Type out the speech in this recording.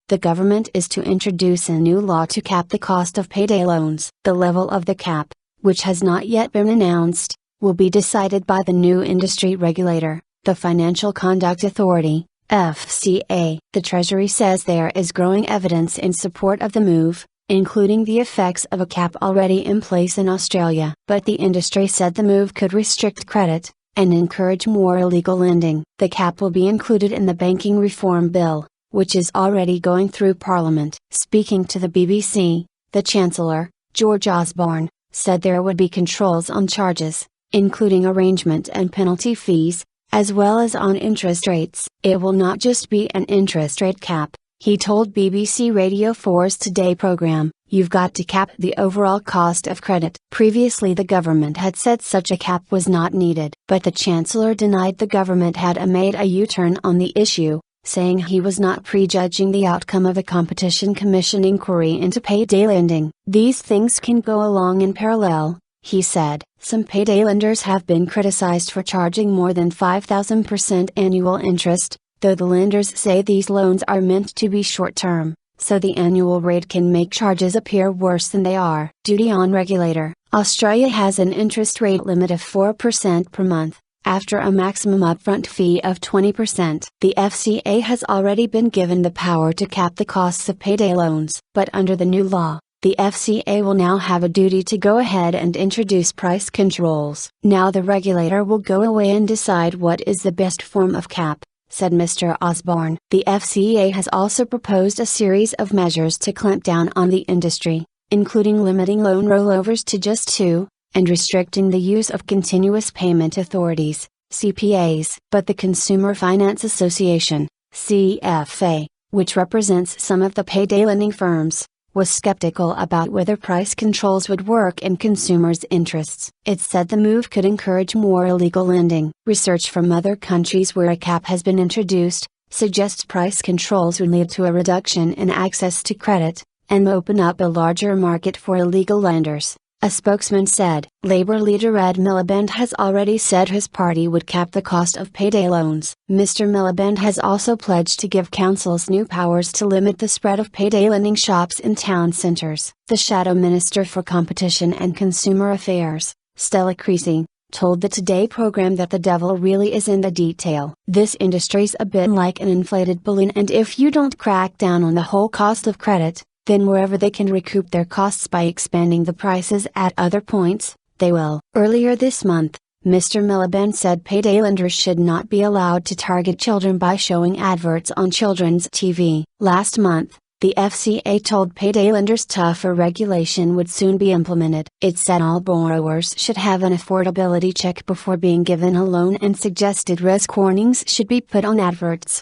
the government is to introduce a new law to cap the cost of payday loans. The level of the cap, which has not yet been announced, will be decided by the new industry regulator, the Financial Conduct Authority, FCA. The Treasury says there is growing evidence in support of the move, including the effects of a cap already in place in Australia. But the industry said the move could restrict credit, and encourage more illegal lending. The cap will be included in the Banking Reform Bill, which is already going through Parliament. Speaking to the BBC, the Chancellor, George Osborne, said there would be controls on charges, including arrangement and penalty fees, as well as on interest rates. It will not just be an interest rate cap, he told BBC Radio 4's Today programme, "You've got to cap the overall cost of credit." Previously the government had said such a cap was not needed. But the Chancellor denied the government had made a U-turn on the issue, saying he was not prejudging the outcome of a Competition Commission inquiry into payday lending. "These things can go along in parallel," he said. Some payday lenders have been criticized for charging more than 5,000% annual interest, though the lenders say these loans are meant to be short-term, so the annual rate can make charges appear worse than they are. Duty on regulator. Australia has an interest rate limit of 4% per month, after a maximum upfront fee of 20%. The FCA has already been given the power to cap the costs of payday loans. But under the new law, the FCA will now have a duty to go ahead and introduce price controls. Now the regulator will go away and decide what is the best form of cap, said Mr. Osborne. The FCA has also proposed a series of measures to clamp down on the industry, including limiting loan rollovers to just 2, and restricting the use of continuous payment authorities, CPAs. But the Consumer Finance Association, CFA, which represents some of the payday lending firms, was skeptical about whether price controls would work in consumers' interests. It said the move could encourage more illegal lending. Research from other countries where a cap has been introduced suggests price controls would lead to a reduction in access to credit, and open up a larger market for illegal lenders, a spokesman said. Labour leader Ed Miliband has already said his party would cap the cost of payday loans. Mr. Miliband has also pledged to give councils new powers to limit the spread of payday lending shops in town centres. The Shadow Minister for Competition and Consumer Affairs, Stella Creasy, told the Today programme that the devil really is in the detail. "This industry's a bit like an inflated balloon, and if you don't crack down on the whole cost of credit, then wherever they can recoup their costs by expanding the prices at other points, they will." Earlier this month, Mr. Miliband said payday lenders should not be allowed to target children by showing adverts on children's TV. Last month, the FCA told payday lenders tougher regulation would soon be implemented. It said all borrowers should have an affordability check before being given a loan and suggested risk warnings should be put on adverts.